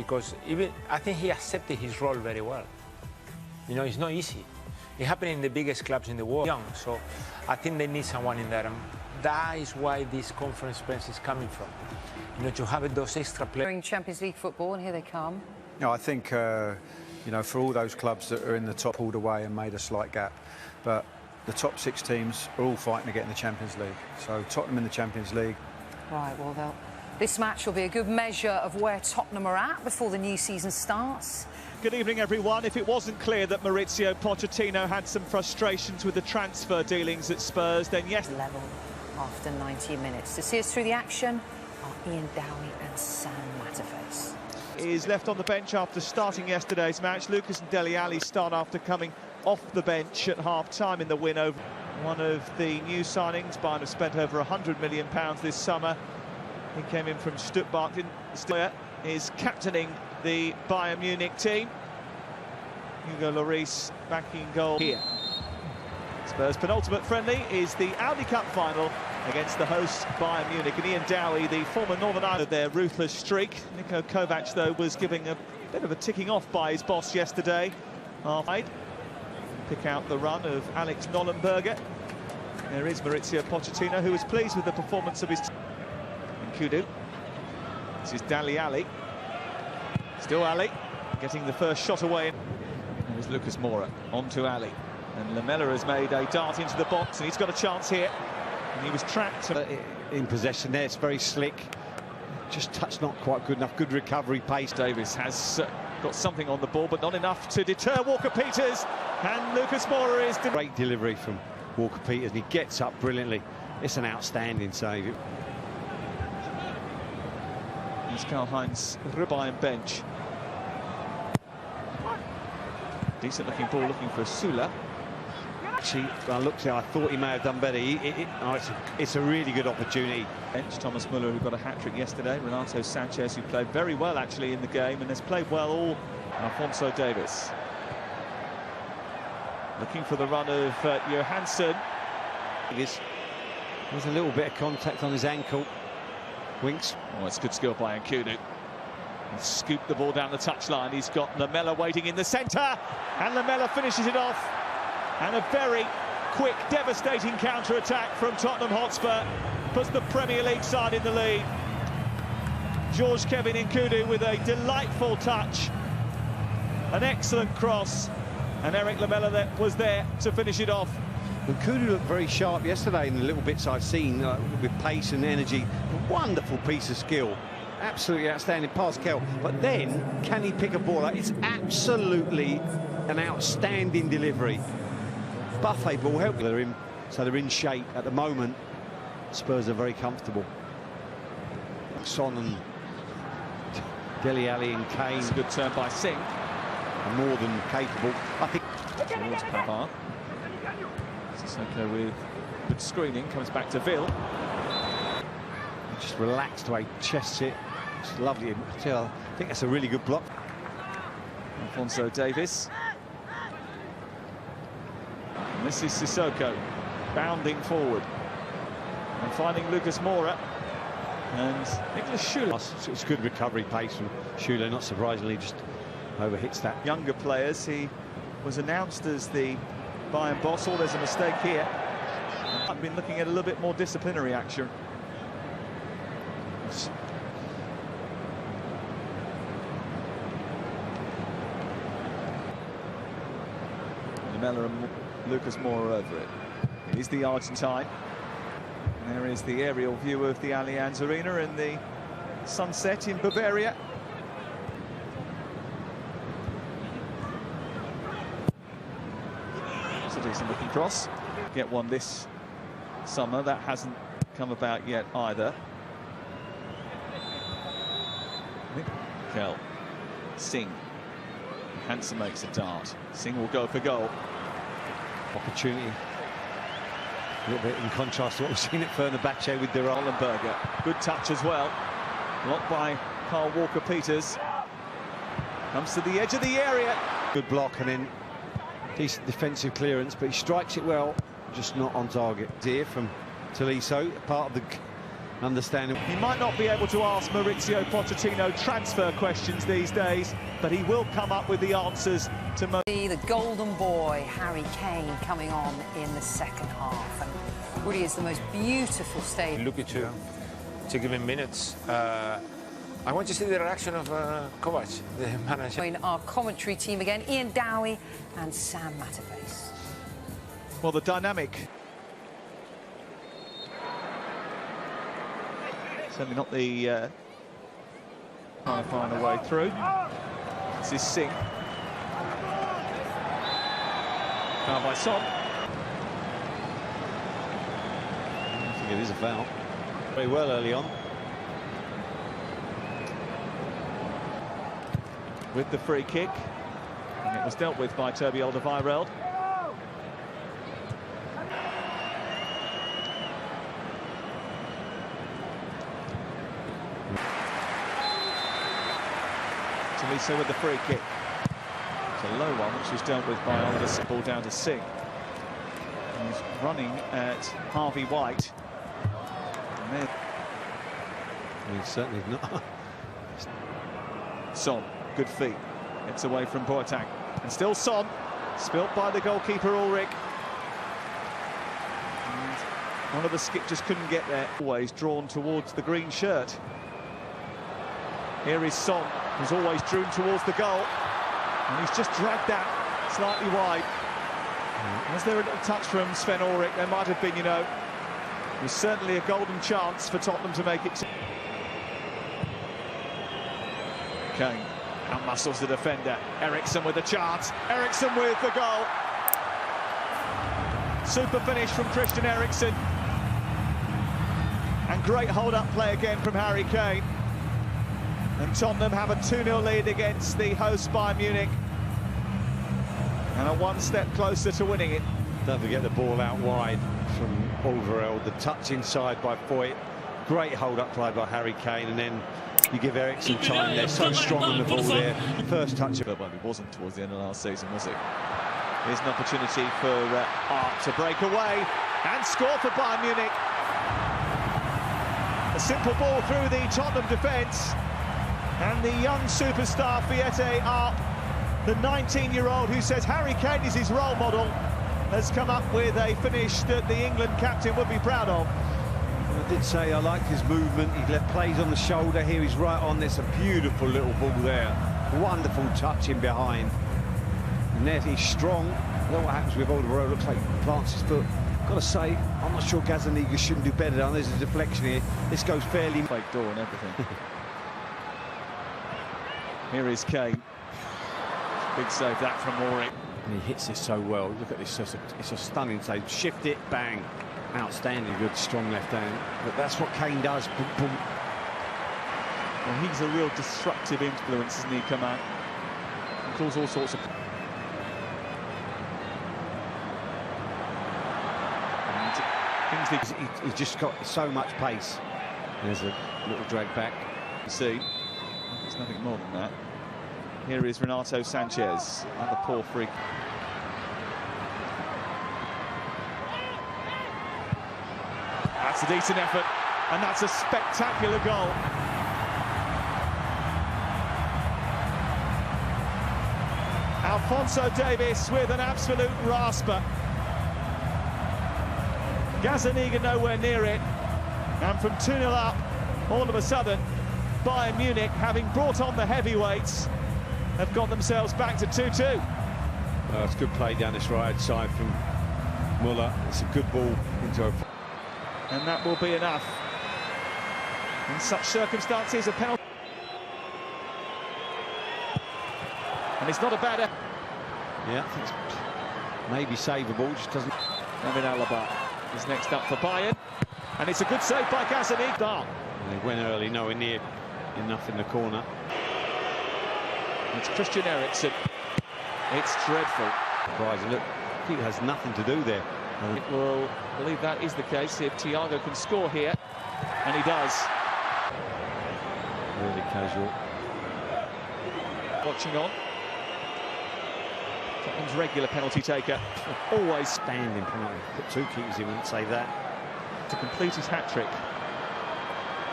because even I think he accepted his role very well. You know, it's not easy. It happened in the biggest clubs in the world. Young, so I think they need someone in there, and that is why this conference press is coming from. You know, to have those extra players. Champions League football, and here they come. No, I think you know, for all those clubs that are in the top, pulled away and made a slight gap, but the top 6 teams are all fighting to get in the Champions League. So Tottenham in the Champions League. Right, well, this match will be a good measure of where Tottenham are at before the new season starts. Good evening, everyone. If it wasn't clear that Maurizio Pochettino had some frustrations with the transfer dealings at Spurs, then yes. Level after 90 minutes. To see us through the action are Ian Dowie and Sam Matterface. Is left on the bench after starting yesterday's match. Lucas and Dele Alli start after coming off the bench at half-time in the win over one of the new signings. Bayern have spent over £100 million this summer. He came in from Stuttgart. Is captaining the Bayern Munich team. Hugo Lloris back in goal here. Spurs' penultimate friendly is the Audi Cup final against the host Bayern Munich. And Ian Dowie, the former Northern Ireland, their ruthless streak. Niko Kovac, though, was giving a bit of a ticking off by his boss yesterday. Pick out the run of Alex Nollenberger. There is Maurizio Pochettino, who was pleased with the performance of his team. Kudu. This is Dele Alli. Still Alli, getting the first shot away. There's Lucas Moura, on to Alli. And Lamela has made a dart into the box, and he's got a chance here. And he was trapped. In possession there, it's very slick. Just touch not quite good enough. Good recovery pace. Davis has got something on the ball, but not enough to deter Walker-Peters. And Lucas Moura is... Great delivery from Walker-Peters, and he gets up brilliantly. It's an outstanding save. Here's Karl-Heinz Bayern bench. Decent looking ball, looking for Sula. Actually, I looked at it, I thought he may have done better. It's a really good opportunity. Bench, Thomas Muller, who got a hat-trick yesterday. Renato Sanchez, who played very well, actually, in the game, and has played well all. Alphonso Davies. Looking for the run of Johansson. There's a little bit of contact on his ankle. Winks. Oh, it's good skill by Nkudu. Scooped the ball down the touchline. He's got Lamela waiting in the centre, and Lamela finishes it off. And a very quick, devastating counter-attack from Tottenham Hotspur puts the Premier League side in the lead. George Kevin Nkudu with a delightful touch, an excellent cross, and Eric Lamela was there to finish it off. Nkudu looked very sharp yesterday in the little bits I've seen, with pace and energy. A wonderful piece of skill. Absolutely outstanding pass, Kel. But then, can he pick a ball out? It's absolutely an outstanding delivery. Buffet ball help. So they're in shape at the moment. Spurs are very comfortable. Son and Dele Alli and Kane. It's a good turn by Singh. Are more than capable. I think. Towards Pavard. Sissoko with good screening, comes back to Ville. Just relaxed away, chests it. It's lovely. I think that's a really good block. Alphonso Davies. And this is Sissoko bounding forward and finding Lucas Moura and Nicholas Schuler. It's good recovery pace from Schuler, not surprisingly, just overhits that. Younger players, he was announced as the Bayern boss. Oh, there's a mistake here. I've been looking at a little bit more disciplinary action. Lamela and Lucas Moura over it. It is the Argentine. And there is the aerial view of the Allianz Arena and the sunset in Bavaria. It's a decent looking cross. Get one this summer. That hasn't come about yet either. Mikel Singh. Hansen makes a dart. Singh will go for goal. Opportunity. A little bit in contrast to what we've seen at Fenerbahce with Nollenberger. Good touch as well. Blocked by Carl Walker-Peters. Comes to the edge of the area. Good block and then decent defensive clearance, but he strikes it well, just not on target. Dear from Tolisso, part of the understanding. He might not be able to ask Maurizio Pochettino transfer questions these days, but he will come up with the answers to most. The golden boy, Harry Kane, coming on in the second half. And really is the most beautiful stage. Lucky to give him minutes. I want to see the reaction of Kovac, the manager. Join our commentary team again, Ian Dowie and Sam Matterface. Well, the dynamic. Certainly not the trying to find a way through. This is Singh. Now by Son. I think it is a foul. Very well early on. With the free kick. And it was dealt with by Toby Alderweireld. Tolisa with the free kick. It's a low one, which was dealt with by Aldous. Ball down to Singh. He's running at Harvey White. And He's certainly not. Son, good feet. It's away from Boateng. And still Son. Spilt by the goalkeeper, Ulrich. And one of the skip just couldn't get there. Always drawn towards the green shirt. Here is Son, who's always drawn towards the goal. And he's just dragged that slightly wide. Was there a little touch from Sven Ulrich? There might have been, you know. It was certainly a golden chance for Tottenham to make it. Kane outmuscles the defender. Eriksson with a chance. Eriksson with the goal. Super finish from Christian Eriksson. And great hold-up play again from Harry Kane. And Tottenham have a 2-0 lead against the host Bayern Munich. And are one step closer to winning it. Don't forget the ball out wide from Alderweireld. The touch inside by Foyt. Great hold-up play by Harry Kane. And then you give Eriksson time. They're so strong on the ball there. First touch of it. Well, it wasn't towards the end of last season, was it? Here's an opportunity for Art to break away and score for Bayern Munich. A simple ball through the Tottenham defence. And the young superstar Fiete Arp, the 19-year-old who says Harry Kane is his role model, has come up with a finish that the England captain would be proud of. I did say I liked his movement. He left plays on the shoulder. Here he's right on. There's a beautiful little ball there. Wonderful touch in behind. And there he's strong. I know what happens with Alderweireld. Looks like he plants his foot. Got to say, I'm not sure Gazaniga shouldn't do better. There's a deflection here. This goes fairly. Fake door and everything. Here is Kane. Big save that from Ulrich. And he hits this so well. Look at this. It's a stunning save. Shift it, bang. Outstanding, good, strong left hand. But that's what Kane does. Boom, boom. Well, he's a real disruptive influence, isn't he, come out? He calls all sorts of... He's just got so much pace. There's a little drag back. You see, there's nothing more than that. Here is Renato Sanchez, another poor freak. That's a decent effort, and that's a spectacular goal. Alphonso Davies with an absolute rasper. Gazaniga nowhere near it, and from 2-0 up, all of a sudden, Bayern Munich, having brought on the heavyweights, have got themselves back to 2-2. It's good play down this right side from Muller. It's a good ball into a... And that will be enough. In such circumstances, a penalty. And it's not a bad... Yeah, I think it's maybe savable, just doesn't... Emin Alaba is next up for Bayern. And it's a good save by Gazaniga. They went early, nowhere near enough in the corner. It's Christian Eriksson. It's dreadful. Surprising, look, he has nothing to do there. It will believe that is the case if Thiago can score here, and he does. Really casual. Watching on. Tottenham's regular penalty taker. Always Standing penalty. Put two keepers in, wouldn't say that. to complete his hat-trick.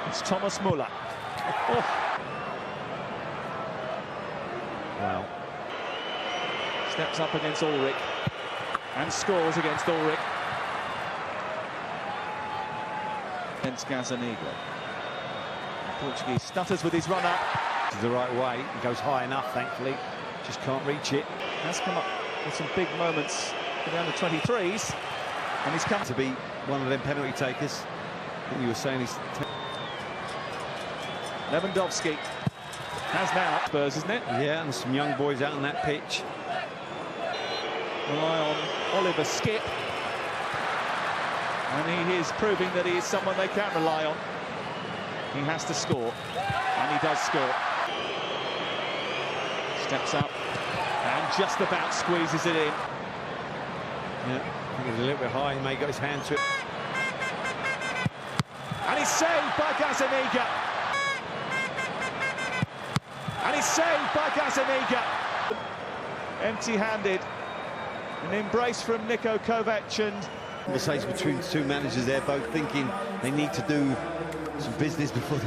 It's Thomas Muller. Oh. Wow. Steps up against Ulrich and scores against Ulrich. Against Gazzaniga. The Portuguese stutters with his run-up. The right way, he goes high enough, thankfully. Just can't reach it. Has come up with some big moments for the under-23s. And he's come To be one of them penalty takers. I think you were saying he's... Lewandowski has now Spurs, isn't it? Yeah, and some young boys out on that pitch. Rely on Oliver Skip. And he is proving that he is someone they can rely on. He has to score, and he does score. Steps up, and just about squeezes it in. Yeah, I think he's a little bit high, he may got his hand to it. And he's saved by Gazzaniga. And he's saved by Gazzaniga. Empty-handed. An embrace from Niko Kovac and... Conversation between the two managers there, both thinking they need to do some business before the